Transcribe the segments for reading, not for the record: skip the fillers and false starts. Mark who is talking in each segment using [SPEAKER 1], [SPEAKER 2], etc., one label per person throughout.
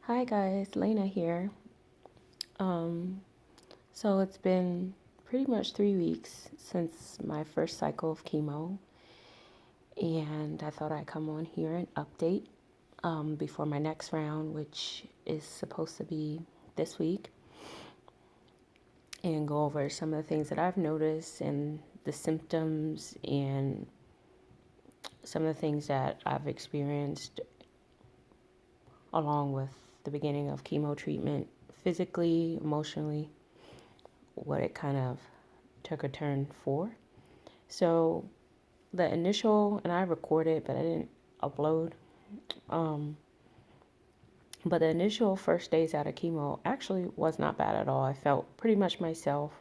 [SPEAKER 1] Hi guys, Lena here. Um, so it's been pretty much 3 weeks since my first cycle of chemo, and I thought I'd come on here and update before my next round, which is supposed to be this week, and go over some of the things that I've noticed and the symptoms and some of the things that I've experienced along with the beginning of chemo treatment physically, emotionally, what it kind of took a turn for. So the initial, and I recorded, but I didn't upload. Um, but the initial first days out of chemo actually was not bad at all. I felt pretty much myself.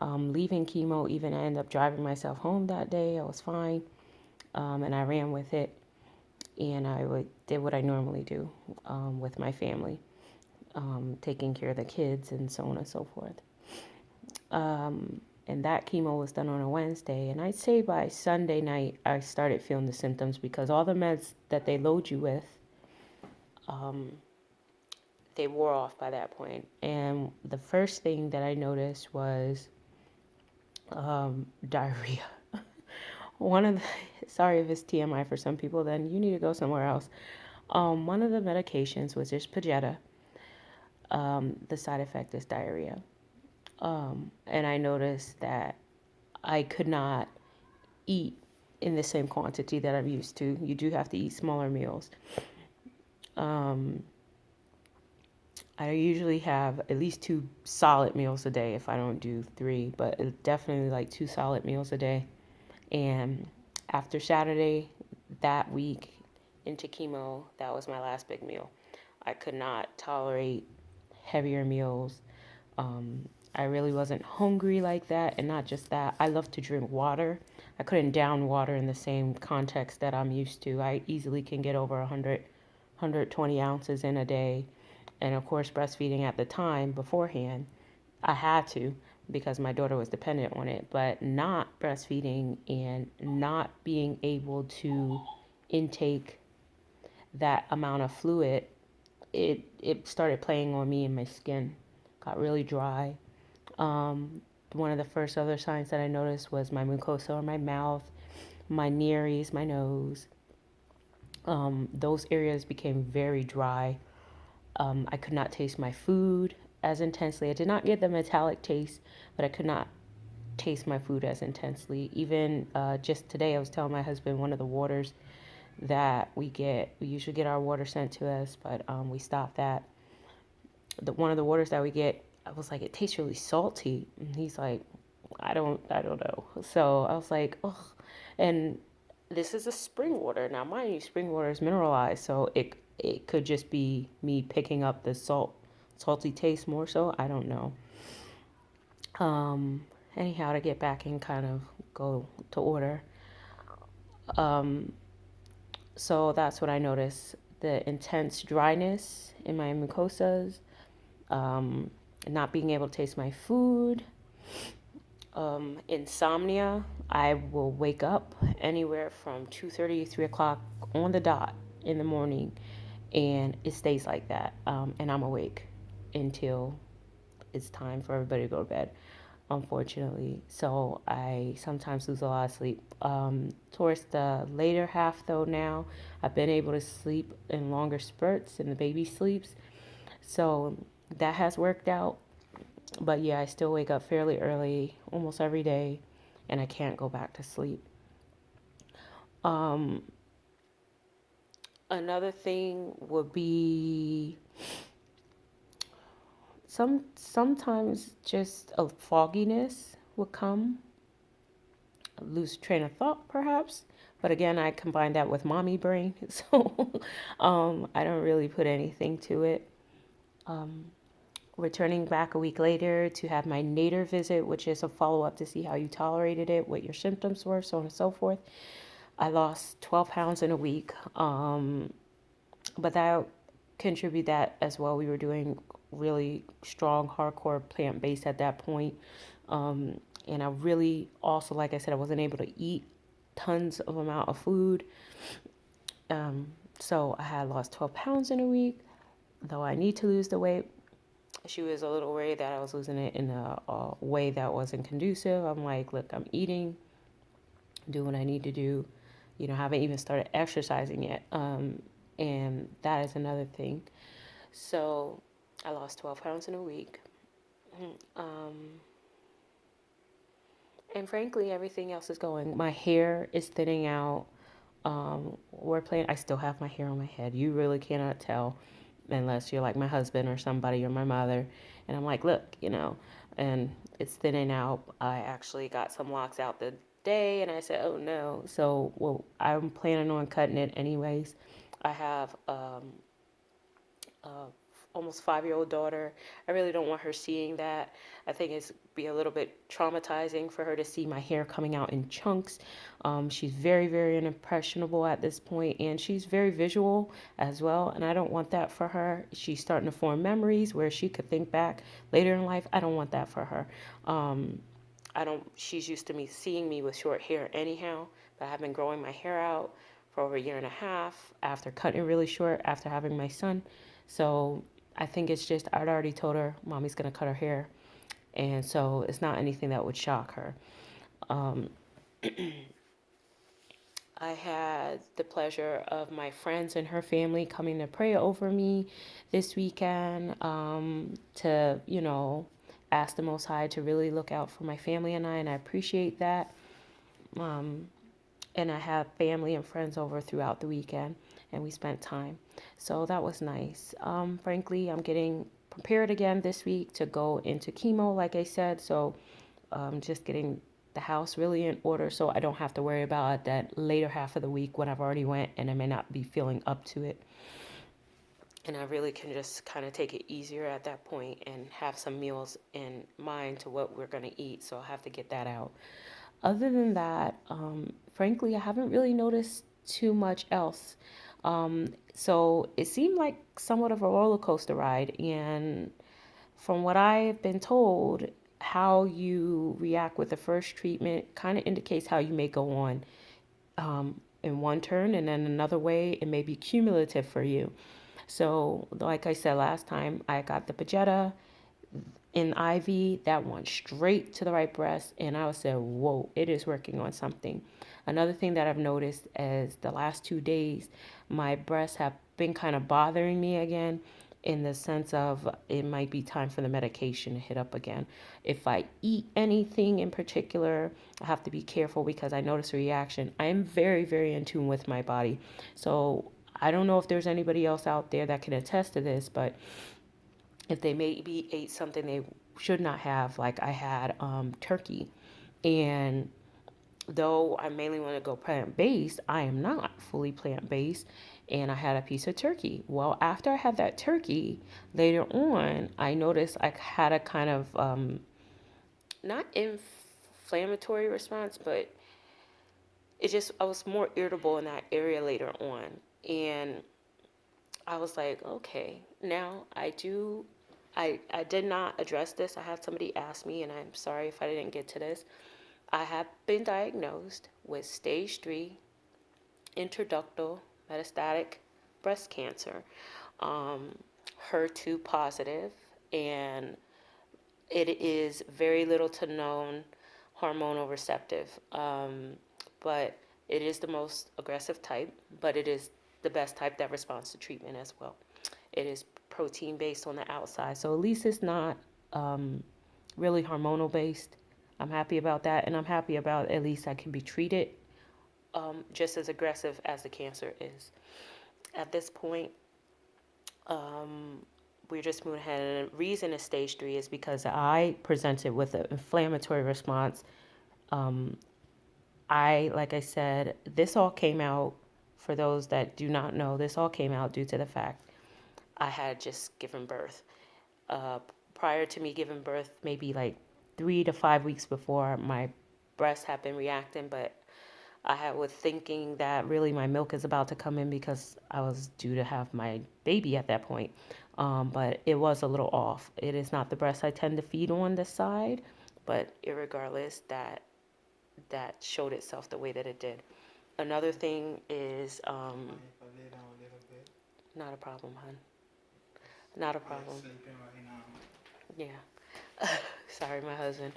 [SPEAKER 1] Leaving chemo, even I ended up driving myself home that day. I was fine, and I ran with it, and did what I normally do with my family, taking care of the kids and so on and so forth. And that chemo was done on a Wednesday. And I'd say by Sunday night, I started feeling the symptoms because all the meds that they load you with, they wore off by that point. And the first thing that I noticed was diarrhea. One of the, sorry if it's TMI for some people, then you need to go somewhere else. One of the medications was just Pagetta. The side effect is diarrhea. And I noticed that I could not eat in the same quantity that I'm used to. You do have to eat smaller meals. I usually have at least two solid meals a day if I don't do three, but definitely like two solid meals a day. And after Saturday, that week into chemo, that was my last big meal. I could not tolerate heavier meals. I really wasn't hungry like that. And not just that, I love to drink water. I couldn't down water in the same context that I'm used to. I easily can get over 120 ounces in a day. And of course, breastfeeding at the time beforehand, I had to because my daughter was dependent on it. But not breastfeeding and not being able to intake that amount of fluid, it started playing on me and my skin. Got really dry. One of the first other signs that I noticed was my mucosa or my mouth, my nearies, my nose. Those areas became very dry. I could not taste my food as intensely. I did not get the metallic taste, but I could not taste my food as intensely. Even just today, I was telling my husband one of the waters that we usually get our water sent to us, but we stopped that. One of the waters that we get, I was like, it tastes really salty. And he's like, I don't know. So I was like, oh, and this is a spring water. Now, mind you, spring water is mineralized, so it could just be me picking up the salty taste more so. I don't know. Anyhow, to get back and kind of go to order. So that's what I noticed: the intense dryness in my mucosas, not being able to taste my food, insomnia. I will wake up anywhere from 2:30 to 3 o'clock on the dot in the morning, and it stays like that. And I'm awake until it's time for everybody to go to bed, unfortunately. So I sometimes lose a lot of sleep. Towards the later half, though, now I've been able to sleep in longer spurts, and the baby sleeps. So that has worked out. But yeah, I still wake up fairly early almost every day, and I can't go back to sleep. Another thing would be sometimes just a fogginess would come, lose train of thought perhaps. But again, I combine that with mommy brain, so I don't really put anything to it. Returning back a week later to have my nadir visit, which is a follow up to see how you tolerated it, what your symptoms were, so on and so forth. I lost 12 pounds in a week, but that contributed that as well. We were doing really strong, hardcore plant based at that point. And I really also, like I said, I wasn't able to eat tons of amount of food. So I had lost 12 pounds in a week. though I need to lose the weight, she was a little worried that I was losing it in a way that wasn't conducive. I'm like, look, I'm eating, doing what I need to do. Haven't even started exercising yet. And that is another thing. So I lost 12 pounds in a week. Um, and frankly, everything else is going. My hair is thinning out. We're playing. I still have my hair on my head. You really cannot tell unless you're like my husband or somebody or my mother. And I'm like, look, and it's thinning out. I actually got some locks out the day, and I said, oh no. So, well, I'm planning on cutting it anyways. I have uh, almost 5-year-old daughter. I really don't want her seeing that. I think it's be a little bit traumatizing for her to see my hair coming out in chunks. She's very, very impressionable at this point, and she's very visual as well. And I don't want that for her. She's starting to form memories where she could think back later in life. I don't want that for her. I don't. She's used to me seeing me with short hair anyhow, but I have been growing my hair out for over a year and a half after cutting it really short after having my son. So I think it's just I'd already told her mommy's gonna cut her hair, and so it's not anything that would shock her. Um, I had the pleasure of my friends and her family coming to pray over me this weekend, to ask the Most High to really look out for my family and I appreciate that. Um, and I have family and friends over throughout the weekend, and we spent time. So that was nice. Frankly, I'm getting prepared again this week to go into chemo, like I said. So just getting the house really in order so I don't have to worry about that later half of the week when I've already went and I may not be feeling up to it. And I really can just kind of take it easier at that point and have some meals in mind to what we're going to eat. So I'll have to get that out. Other than that, frankly, I haven't really noticed too much else. So it seemed like somewhat of a roller coaster ride. And from what I've been told, how you react with the first treatment kind of indicates how you may go on, in one turn, and then another way, it may be cumulative for you. So, like I said last time, I got the Pagetta in IV that went straight to the right breast, and I said, whoa, it is working on something. Another thing that I've noticed is the last 2 days my breasts have been kind of bothering me again, in the sense of it might be time for the medication to hit up again. If I eat anything in particular, I have to be careful because I notice a reaction. I am very, very in tune with my body. So I don't know if there's anybody else out there that can attest to this, but if they maybe ate something they should not have, like I had turkey, and though I mainly want to go plant based, I am not fully plant based, and I had a piece of turkey. Well, after I had that turkey, later on, I noticed I had a kind of not inflammatory response, but it just I was more irritable in that area later on, and I was like, okay, now I do. I did not address this. I had somebody ask me, and I'm sorry if I didn't get to this. I have been diagnosed with stage 3 intraductal metastatic breast cancer, um, HER2 positive, and it is very little to known hormonal receptive. But it is the most aggressive type, but it is the best type that responds to treatment as well. It is protein based on the outside, so at least it's not really hormonal based. I'm happy about that, and I'm happy about at least I can be treated just as aggressive as the cancer is. At this point, we're just moving ahead, and the reason it's stage 3 is because I presented with an inflammatory response. Like I said, this all came out, for those that do not know, this all came out due to the fact I had just given birth. Uh, Prior to me giving birth, maybe like 3 to 5 weeks before, my breasts have been reacting, but I was thinking that really my milk is about to come in because I was due to have my baby at that point. But it was a little off. It is not the breast I tend to feed on this side, but irregardless, that showed itself the way that it did. Another thing is not a problem, hon. Not a
[SPEAKER 2] They're
[SPEAKER 1] problem.
[SPEAKER 2] sleeping right now.
[SPEAKER 1] Yeah. Sorry, my husband.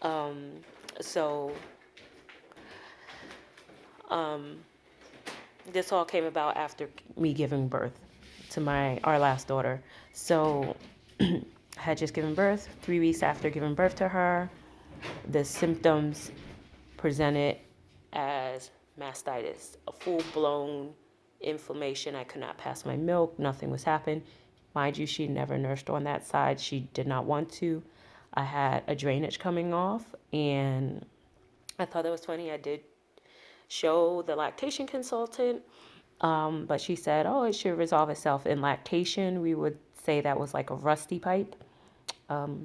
[SPEAKER 1] Um, so um, this all came about after me giving birth to our last daughter. So I had just given birth. 3 weeks after giving birth to her, the symptoms presented as mastitis, a full-blown inflammation. I could not pass my milk. Nothing was happening. Mind you, she never nursed on that side. She did not want to. I had a drainage coming off, and I thought that was funny. I did show the lactation consultant, but she said, oh, it should resolve itself. In lactation, we would say that was like a rusty pipe.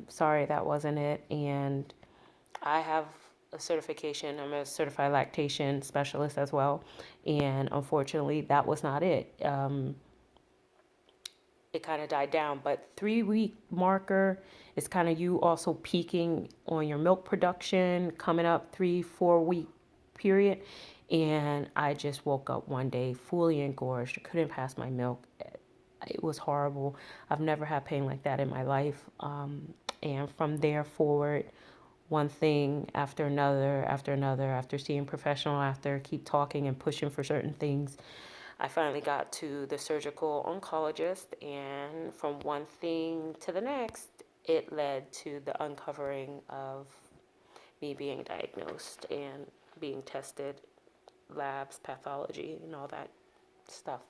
[SPEAKER 1] Sorry, that wasn't it. And I have a certification. I'm a certified lactation specialist as well. And unfortunately, that was not it. It kind of died down. But 3 week marker is kind of you also peaking on your milk production, coming up 3-4 week period. And I just woke up one day fully engorged. I couldn't pass my milk. It was horrible. I've never had pain like that in my life. And from there forward, one thing after another, after seeing professional, after keep talking and pushing for certain things, I finally got to the surgical oncologist, and from one thing to the next, it led to the uncovering of me being diagnosed and being tested, labs, pathology, and all that stuff.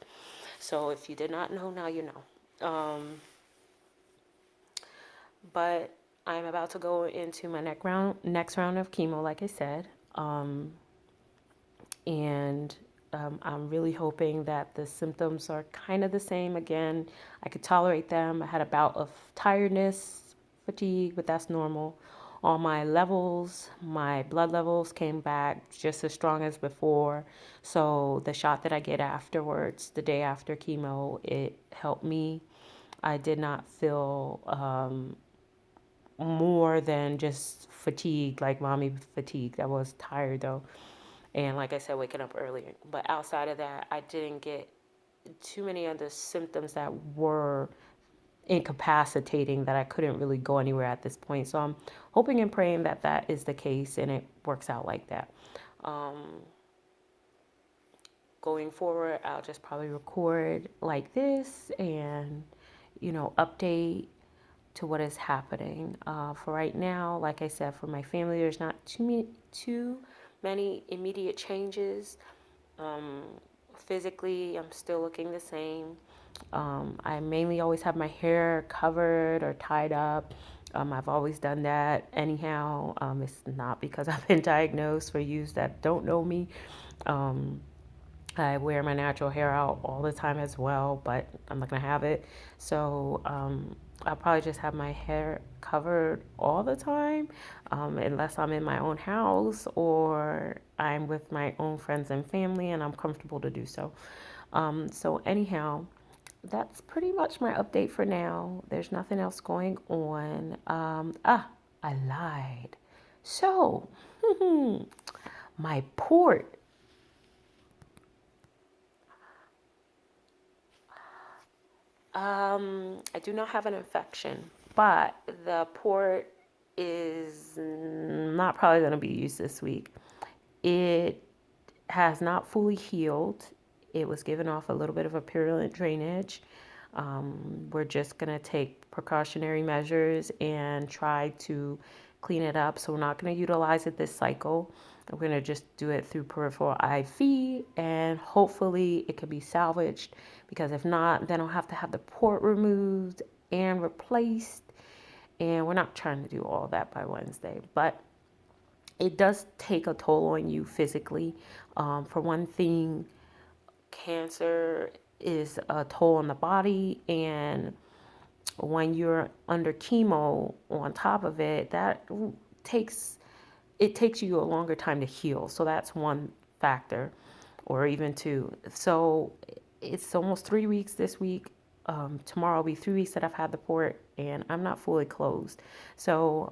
[SPEAKER 1] So if you did not know, now you know. But I'm about to go into my next round of chemo, like I said. And I'm really hoping that the symptoms are kind of the same again. I could tolerate them. I had a bout of tiredness, fatigue, but that's normal. All my levels, my blood levels came back just as strong as before. So the shot that I get afterwards, the day after chemo, it helped me. I did not feel more than just fatigue, like mommy fatigue. I was tired though. And like I said, waking up earlier. But outside of that, I didn't get too many other symptoms that were incapacitating that I couldn't really go anywhere at this point. So I'm hoping and praying that that is the case and it works out like that. Going forward, I'll just probably record like this and, update to what is happening. For right now, like I said, for my family, there's not too many immediate changes. Um, Physically, I'm still looking the same. I mainly always have my hair covered or tied up. I've always done that anyhow. It's not because I've been diagnosed, for you that don't know me. Um, I wear my natural hair out all the time as well, but I'm not gonna have it. So I'll probably just have my hair covered all the time, unless I'm in my own house or I'm with my own friends and family and I'm comfortable to do so. So anyhow, that's pretty much my update for now. There's nothing else going on. I lied. So my port. I do not have an infection, but the port is not probably going to be used this week. It has not fully healed. It was given off a little bit of a purulent drainage. We're just going to take precautionary measures and try to clean it up. So we're not going to utilize it this cycle. We're going to just do it through peripheral IV and hopefully it can be salvaged, because if not, then I'll have to have the port removed and replaced. And we're not trying to do all that by Wednesday, but it does take a toll on you physically. For one thing, cancer is a toll on the body, and when you're under chemo on top of it, that takes takes you a longer time to heal. So that's one factor, or even two. So it's almost 3 weeks this week. Tomorrow will be 3 weeks that I've had the port, and I'm not fully closed. So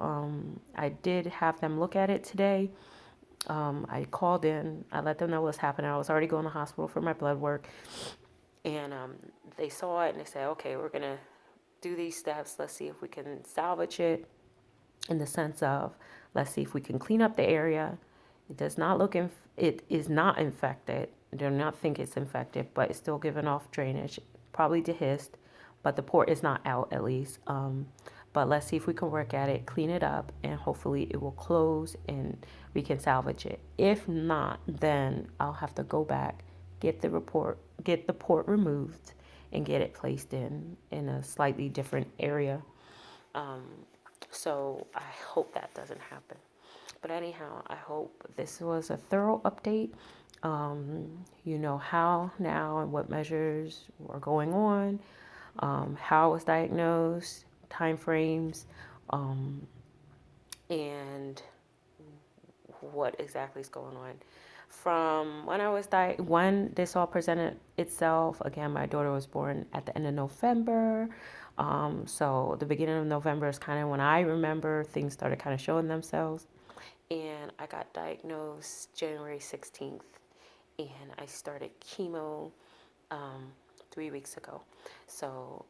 [SPEAKER 1] I did have them look at it today. I called in, I let them know what's happening. I was already going to the hospital for my blood work, and they saw it and they said, okay, we're gonna do these steps. Let's see if we can salvage it in the sense of, let's see if we can clean up the area. It does not look, it is not infected. I do not think it's infected, but it's still giving off drainage, probably dehisced, but the port is not out at least. But let's see if we can work at it, clean it up, and hopefully it will close and we can salvage it. If not, then I'll have to go back, get the port removed, and get it placed in a slightly different area. Um, so I hope that doesn't happen. But anyhow, I hope this was a thorough update. You know how now and what measures were going on, how I was diagnosed, time frames, um, and what exactly is going on. From when I was when this all presented itself, again, my daughter was born at the end of November. So the beginning of November is kind of when I remember things started kind of showing themselves. And I got diagnosed January 16th, and I started chemo 3 weeks ago, so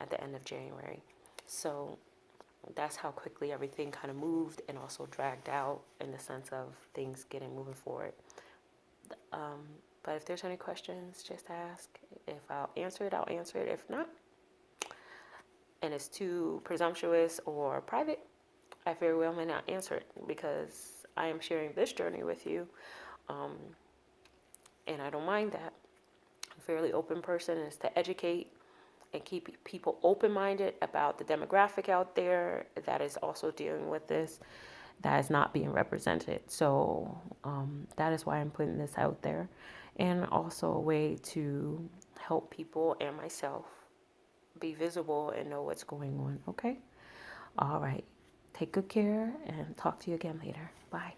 [SPEAKER 1] at the end of January. So that's how quickly everything kind of moved and also dragged out in the sense of things getting moving forward. Um, but if there's any questions, just ask. If I'll answer it, I'll answer it. If not, and it's too presumptuous or private, I very well may not answer it because I am sharing this journey with you, um, and I don't mind that. I'm a fairly open person, is to educate and keep people open-minded about the demographic out there that is also dealing with this, that is not being represented. So that is why I'm putting this out there, and also a way to help people and myself be visible and know what's going on. Okay? All right. Take good care and talk to you again later. Bye.